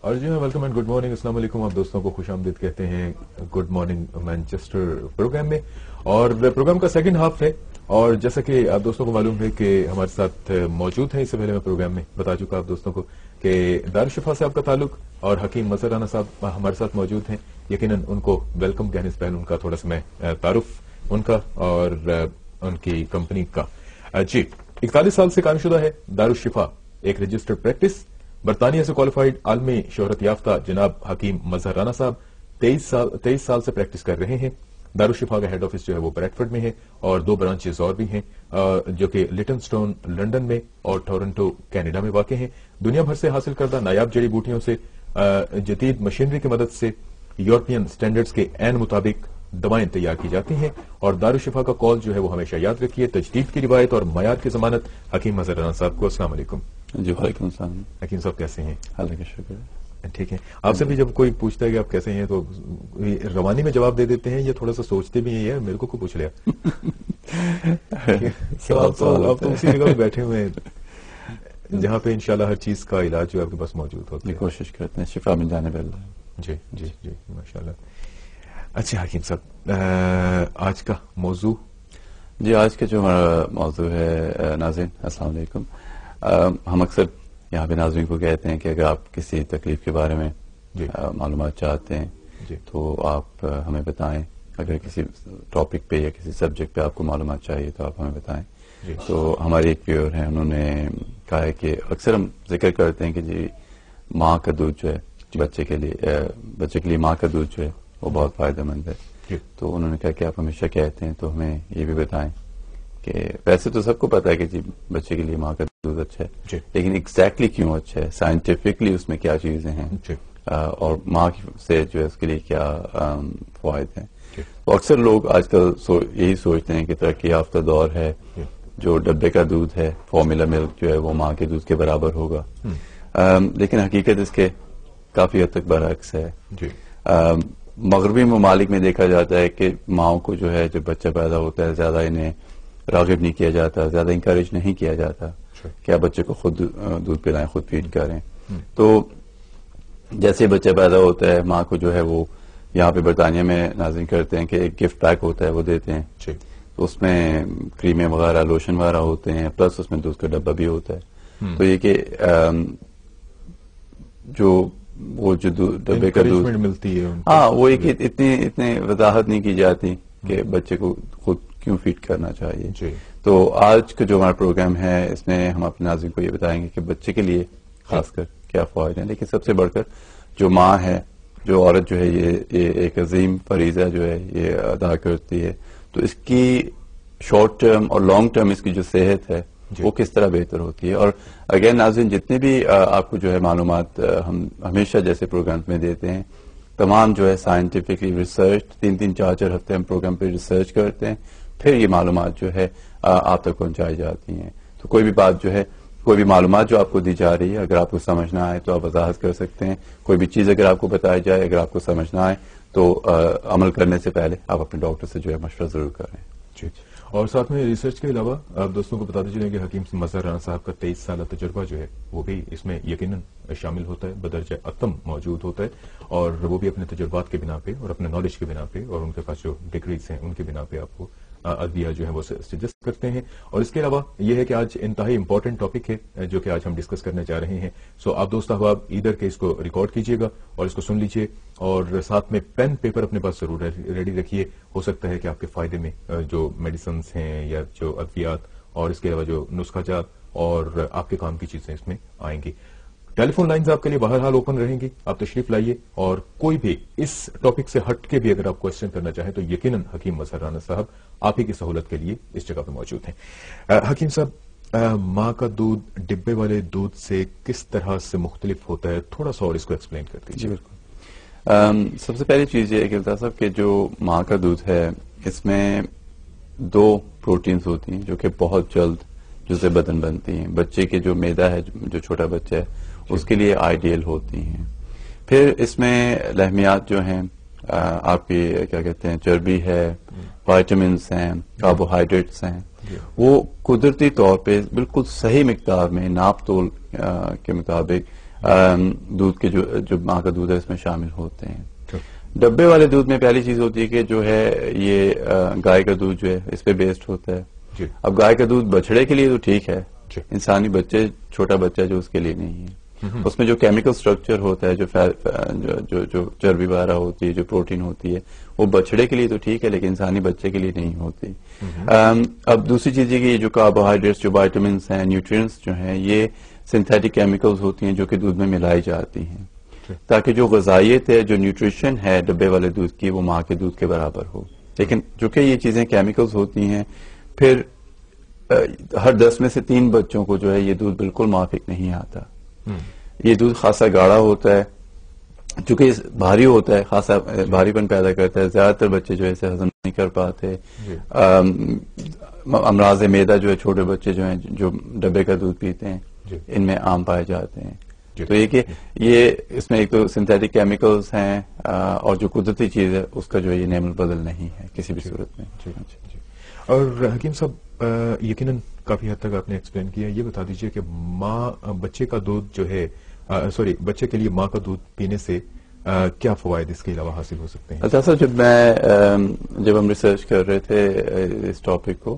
اور جی ہاں، welcome and good morning, السلام علیکم. آپ دوستوں کو خوش آمدید کہتے ہیں گڈ مارننگ مینچسٹر پروگرام میں. اور پروگرام کا سیکنڈ ہاف ہے، اور جیسا کہ آپ دوستوں کو معلوم ہے کہ ہمارے ساتھ موجود ہیں. اس سے پہلے میں پروگرام میں بتا چکا آپ دوستوں کو کہ دارالشفا سے آپ کا تعلق، اور حکیم مظہر رانا صاحب ہمارے ساتھ موجود ہیں. یقیناً ان کو ویلکم کہنے سے پہلے ان کا تھوڑا سا میں تعارف ان کا اور ان کی کمپنی کا. جی 41 سال سے قائم شدہ ہے دارالشفا، ایک رجسٹرڈ پریکٹس. برطانیہ سے کوالیفائڈ عالمی شہرت یافتہ جناب حکیم مظہر رانا صاحب 23 سال سے پریکٹس کر رہے ہیں. دارالشفا کا ہیڈ آفس جو ہے وہ بریڈفورڈ میں ہے، اور 2 برانچز اور بھی ہیں جو کہ لٹن سٹون لنڈن میں اور ٹورنٹو کینیڈا میں واقع ہیں. دنیا بھر سے حاصل کردہ نایاب جڑی بوٹیوں سے جدید مشینری کی مدد سے یورپین سٹینڈرڈز کے عین مطابق دوائیں تیار کی جاتی ہیں. اور دارالشفا کا کال جو ہے وہ ہمیشہ یاد رکھیے، تجدید کی روایت اور معیار کی ضمانت. حکیم مظہر رانا صاحب کو السلام علیکم. جی وعلیکم السلام. حکیم صاحب کیسے ہیں؟ اللہ کا شکر. ٹھیک ہے. آپ سے بھی جب کوئی پوچھتا ہے کہ آپ کیسے ہیں تو روانی میں جواب دے دیتے ہیں یا تھوڑا سا سوچتے بھی ہیں یار میرے کو پوچھ لیا؟ آپ تو اسی جگہ پہ بیٹھے ہوئے ہیں جہاں پہ انشاءاللہ ہر چیز کا علاج جو ہے آپ کے پاس موجود ہوتا ہے. کوشش کرتے ہیں شفا مل جانے پہ. جی جی جی ماشاءاللہ. اچھا حکیم صاحب، آج کا موضوع؟ جی آج کا جو ہمارا موضوع ہے ناظرین السلام علیکم. ہم اکثر یہاں پہ ناظرین کو کہتے ہیں کہ اگر آپ کسی تکلیف کے بارے میں معلومات چاہتے ہیں تو آپ ہمیں بتائیں. اگر کسی ٹاپک پہ یا کسی سبجیکٹ پہ آپ کو معلومات چاہیے تو آپ ہمیں بتائیں. تو ہمارے ایک ویور ہیں، انہوں نے کہا ہے کہ اکثر ہم ذکر کرتے ہیں کہ جی ماں کا دودھ جو ہے بچے کے لیے ماں کا دودھ جو ہے وہ بہت فائدہ مند ہے. تو انہوں نے کہا کہ آپ ہمیشہ کہتے ہیں تو ہمیں یہ بھی بتائیں کہ ویسے تو سب کو پتا ہے کہ جی بچے کے لیے ماں کا دودھ اچھا ہے، لیکن ایگزیکٹلی کیوں اچھا ہے، سائنٹیفکلی اس میں کیا چیزیں ہیں اور ماں سے جو ہے اس کے لیے کیا فوائد ہیں. تو اکثر لوگ آج کل یہی سوچتے ہیں کہ ترقی یافتہ دور ہے، جو ڈبے کا دودھ ہے فارمولا ملک جو ہے وہ ماں کے دودھ کے برابر ہوگا، لیکن حقیقت اس کے کافی حد تک برعکس ہے. مغربی ممالک میں دیکھا جاتا ہے کہ ماؤں کو جو ہے جب بچہ پیدا ہوتا ہے زیادہ انہیں راغب نہیں کیا جاتا، زیادہ انکریج نہیں کیا جاتا کہ آپ بچے کو خود دودھ پلائیں، خود فیڈ کریں. تو جیسے بچہ پیدا ہوتا ہے ماں کو جو ہے وہ یہاں پہ برطانیہ میں ناظرین کرتے ہیں کہ ایک گفٹ پیک ہوتا ہے وہ دیتے ہیں. تو اس میں کریمیں وغیرہ لوشن وغیرہ ہوتے ہیں، پلس اس میں دودھ کا ڈبہ بھی ہوتا ہے. تو یہ کہ وہ جو ڈبے کا دودھ ملتی ہے وہ ایک اتنی وضاحت نہیں کی جاتی کہ بچے کو خود کیوں فیڈ کرنا چاہیے. تو آج کا جو ہمارا پروگرام ہے اس میں ہم اپنے ناظرین کو یہ بتائیں گے کہ بچے کے لیے خاص کر کیا فوائد ہیں، لیکن سب سے بڑھ کر جو ماں ہے، جو عورت جو ہے یہ ایک عظیم فریضہ جو ہے یہ ادا کرتی ہے. تو اس کی شارٹ ٹرم اور لانگ ٹرم اس کی جو صحت ہے وہ کس طرح بہتر ہوتی ہے. اور اگین ناظرین جتنے بھی آپ کو جو ہے معلومات ہم ہمیشہ جیسے پروگرام میں دیتے ہیں، تمام جو ہے سائنٹیفکلی ریسرچ 3-4 ہفتے ہم پروگرام پہ ریسرچ کرتے ہیں، پھر یہ معلومات جو ہے آپ تک پہنچائی جاتی ہیں. تو کوئی بھی بات جو ہے، کوئی بھی معلومات جو آپ کو دی جا رہی ہے اگر آپ کو سمجھنا آئے تو آپ وضاحت کر سکتے ہیں. کوئی بھی چیز اگر آپ کو بتائی جائے اگر آپ کو سمجھنا آئے تو عمل کرنے سے پہلے آپ اپنے ڈاکٹر سے جو ہے مشورہ ضرور کریں. اور ساتھ میں ریسرچ کے علاوہ آپ دوستوں کو بتاتے چلیں کہ حکیم مظہر رانا صاحب کا 23 سالہ تجربہ جو ہے وہ بھی اس میں یقیناً شامل ہوتا ہے، بدرجہ اتم موجود ہوتا ہے. اور وہ بھی اپنے تجربات کے بنا پہ اور اپنے نالج کے بنا پہ اور ان کے پاس جو ڈگریز ہیں ان کے بنا پہ آپ کو ادویہ جو ہے وہ سجیسٹ کرتے ہیں. اور اس کے علاوہ یہ ہے کہ آج انتہائی امپورٹنٹ ٹاپک ہے جو کہ آج ہم ڈسکس کرنے جا رہے ہیں. سو آپ دوست احباب ادھر کے اس کو ریکارڈ کیجیے گا اور اس کو سن لیجیے، اور ساتھ میں پین پیپر اپنے پاس ضرور ریڈی رکھیے. ہو سکتا ہے کہ آپ کے فائدے میں جو میڈیسنس ہیں یا جو ادویات اور اس کے علاوہ جو نسخہ جات اور آپ کے کام کی چیزیں اس میں آئیں گی. ٹیلی فون لائنز آپ کے لیے بہرحال اوپن رہیں گی، آپ تشریف لائیے. اور کوئی بھی اس ٹاپک سے ہٹ کے بھی اگر آپ کوشچن کرنا چاہیں تو یقیناً حکیم مظہر رانا صاحب آپ ہی کی سہولت کے لیے اس جگہ پہ موجود ہیں. حکیم صاحب، ماں کا دودھ ڈبے والے دودھ سے کس طرح سے مختلف ہوتا ہے، تھوڑا سا اور اس کو ایکسپلین کر دیجیے. بالکل. سب سے پہلی چیز یہ ہے کہ الطاف صاحب کہ جو ماں کا دودھ ہے اس میں 2 پروٹینز ہوتی ہیں جو کہ بہت جلد جزء بدن بنتی ہیں. بچے کے جو معدہ ہے، جو چھوٹا بچہ ہے اس کے لیے آئیڈیل ہوتی ہیں. پھر اس میں لحمیات جو ہیں آپ کی کیا کہتے ہیں چربی ہے، وائٹامنس ہیں، کاربوہائیڈریٹس ہیں، وہ قدرتی طور پہ بالکل صحیح مقدار میں ناپ تول کے مطابق دودھ کے جو ماں کا دودھ ہے اس میں شامل ہوتے ہیں. ڈبے والے دودھ میں پہلی چیز ہوتی ہے کہ جو ہے یہ گائے کا دودھ جو ہے اس پہ بیسڈ ہوتا ہے. اب گائے کا دودھ بچڑے کے لیے تو ٹھیک ہے, انسانی بچے, چھوٹا بچہ جو اس کے لیے نہیں ہے. اس میں جو کیمیکل سٹرکچر ہوتا ہے, جو چربی وغیرہ ہوتی ہے, جو پروٹین ہوتی ہے, وہ بچڑے کے لیے تو ٹھیک ہے لیکن انسانی بچے کے لیے نہیں ہوتی. اب دوسری چیز یہ کہ یہ جو کاربوہائیڈریٹس, جو وائٹامنس ہیں, نیوٹرینٹس جو ہیں, یہ سنتھیٹک کیمیکلز ہوتی ہیں جو کہ دودھ میں ملائی جاتی ہیں تاکہ جو غذائیت ہے, جو نیوٹریشن ہے ڈبے والے دودھ کی, وہ ماں کے دودھ کے برابر ہو. لیکن جو کہ یہ چیزیں کیمیکلز ہوتی ہیں, پھر ہر 10 میں سے 3 بچوں کو جو ہے یہ دودھ بالکل موافق نہیں آتا. یہ دودھ خاصا گاڑھا ہوتا ہے, چونکہ بھاری ہوتا ہے, خاصا بھاری پن پیدا کرتا ہے. زیادہ تر بچے جو ہے اسے ہضم نہیں کر پاتے. امراض معدہ جو ہے چھوٹے بچے جو ہیں جو ڈبے کا دودھ پیتے ہیں ان میں عام پائے جاتے ہیں. تو یہ کہ یہ اس میں ایک تو سنتھیٹک کیمیکلز ہیں اور جو قدرتی چیز ہے اس کا جو ہے یہ نعم البدل نہیں ہے کسی بھی صورت میں. اور حکیم صاحب یقیناً کافی حد تک آپ نے ایکسپلین کیا. یہ بتا دیجئے کہ ماں بچے کا دودھ جو ہے بچے کے لیے ماں کا دودھ پینے سے کیا فوائد اس کے علاوہ حاصل ہو سکتے ہیں؟ اچھا صاحب, جب ہم ریسرچ کر رہے تھے اس ٹاپک کو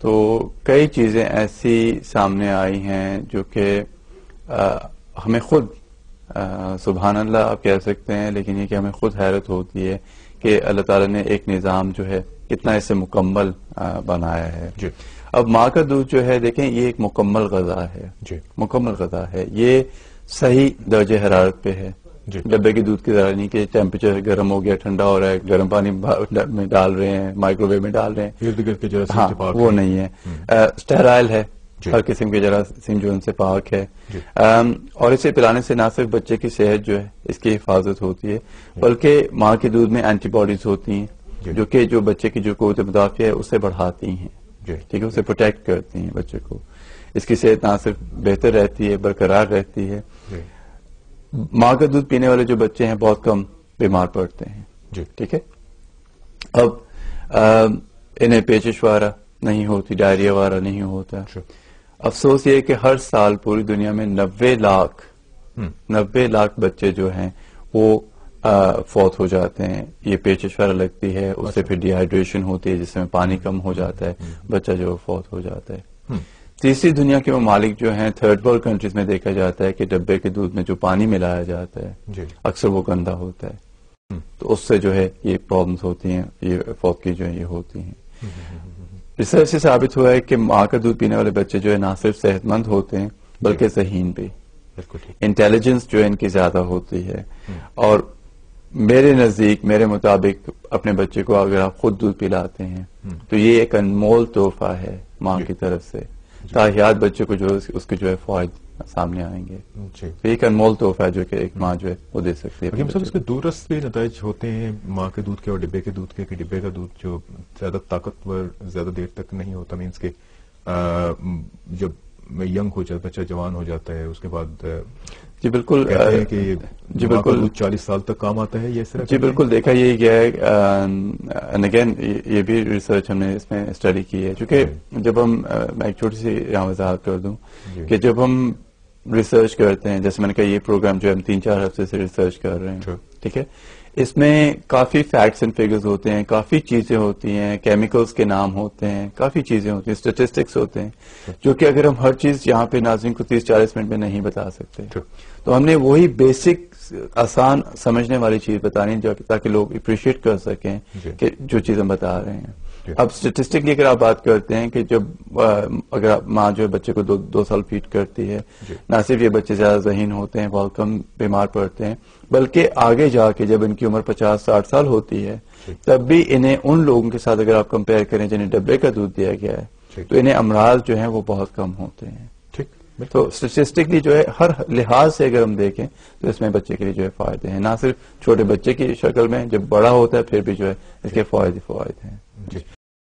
تو کئی چیزیں ایسی سامنے آئی ہیں جو کہ ہمیں خود سبحان اللہ آپ کہہ سکتے ہیں, لیکن یہ کہ ہمیں خود حیرت ہوتی ہے کہ اللہ تعالیٰ نے ایک نظام جو ہے کتنا اسے مکمل بنایا ہے. اب ماں کا دودھ جو ہے دیکھیں یہ ایک مکمل غذا ہے, مکمل غذا ہے. یہ صحیح درجہ حرارت پہ ہے. ڈبے کے دودھ کی طرح نہیں کہ ٹیمپریچر گرم ہو گیا, ٹھنڈا ہو رہا ہے, گرم پانی میں ڈال رہے ہیں, مائکرو ویو میں ڈال رہے ہیں. ہاں, وہ نہیں ہے. اسٹیرائل ہے, ہر قسم کے جراثیم جو ان سے پاک ہے. اور اسے پلانے سے نہ صرف بچے کی صحت جو ہے اس کی حفاظت ہوتی ہے بلکہ ماں کے دودھ میں اینٹی باڈیز ہوتی ہیں جو کہ جو بچے کی جو قوت مدافع ہے اسے بڑھاتی ہیں, ٹھیک ہے, اسے پروٹیکٹ کرتی ہیں بچے کو. اس کی صحت نہ صرف بہتر رہتی ہے, برقرار رہتی ہے. ماں کا دودھ پینے والے جو بچے ہیں بہت کم بیمار پڑتے ہیں, ٹھیک ہے. اب انہیں پیچش وغیرہ نہیں ہوتی, ڈائریا وغیرہ نہیں ہوتا. افسوس یہ ہے کہ ہر سال پوری دنیا میں 90 لاکھ بچے جو ہیں وہ فوت ہو جاتے ہیں. یہ پیچش وغیرہ لگتی ہے, اس سے پھر ڈی ہائیڈریشن ہوتی ہے جس میں پانی کم ہو جاتا ہے, بچہ جو فوت ہو جاتا ہے. تیسری دنیا کے ممالک جو ہیں, تھرڈ ورلڈ کنٹریز میں دیکھا جاتا ہے کہ ڈبے کے دودھ میں جو پانی ملایا جاتا ہے اکثر وہ گندا ہوتا ہے, تو اس سے جو ہے یہ پرابلمس ہوتی ہیں, یہ فوت کی جو ہے یہ ہوتی ہیں. ریسرچ سے ثابت ہوا ہے کہ ماں کا دودھ پینے والے بچے جو ہے نہ صرف صحت مند ہوتے ہیں بلکہ ذہین بھی, انٹیلیجنس جو ہے ان کی زیادہ ہوتی ہے. اور میرے نزدیک, میرے مطابق اپنے بچے کو اگر آپ خود دودھ پلاتے ہیں تو یہ ایک انمول تحفہ ہے ماں کی طرف سے, تاحیات بچے کو جو اس کے جو ہے فوائد سامنے آئیں گے. ایک انمول تحفہ ہے جو کہ ایک ماں جو ہے وہ دے سکتی ہے. اس کے دورست بھی نتائج ہوتے ہیں ماں کے دودھ کے اور ڈبے کے دودھ کے, کہ ڈبے کا دودھ جو زیادہ طاقتور زیادہ دیر تک نہیں ہوتا, مینس کہ جب ینگ ہو جاتا بچہ, جوان ہو جاتا ہے, اس کے بعد جی بالکل کہتے ہیں کہ جی بالکل 40 سال تک کام آتا ہے. یہ اس طرح جی بالکل دیکھا یہ گیا ہے. اگین یہ بھی ریسرچ ہم نے اس میں اسٹڈی کی ہے, چونکہ جب ہم, میں ایک چھوٹی سی یہاں وضاحت کر دوں کہ جب ہم ریسرچ کرتے ہیں, جیسے میں نے کہا یہ پروگرام جو ہم 3-4 ہفتے سے ریسرچ کر رہے ہیں, ٹھیک ہے, اس میں کافی فیکٹس اینڈ فگرز ہوتے ہیں, کافی چیزیں ہوتی ہیں, کیمیکلز کے نام ہوتے ہیں, کافی چیزیں ہوتی ہیں, اسٹیٹسٹکس ہوتے ہیں جو کہ اگر ہم ہر چیز یہاں پہ ناظرین کو 30-40 منٹ میں نہیں بتا سکتے. تو ہم نے وہی بیسک آسان سمجھنے والی چیز بتانی تاکہ لوگ اپریشیٹ کر سکیں کہ جو چیز ہم بتا رہے ہیں. اب اسٹیٹسٹکلی اگر آپ بات کرتے ہیں کہ جب اگر ماں جو ہے بچے کو 2 سال فیڈ کرتی ہے, نہ صرف یہ بچے زیادہ ذہین ہوتے ہیں, بہت کم بیمار پڑتے ہیں, بلکہ آگے جا کے جب ان کی عمر 50-60 سال ہوتی ہے تب بھی انہیں ان لوگوں کے ساتھ اگر آپ کمپیئر کریں جنہیں ڈبے کا دودھ دیا گیا ہے تو انہیں امراض جو ہیں وہ بہت کم ہوتے ہیں. تو اسٹیٹسٹکلی جو ہے ہر لحاظ سے اگر ہم دیکھیں تو اس میں بچے کے لیے جو ہے فائدے ہیں, نہ صرف چھوٹے بچے کی شکل میں, جب بڑا ہوتا ہے پھر بھی جو ہے اس کے فوائد ہیں.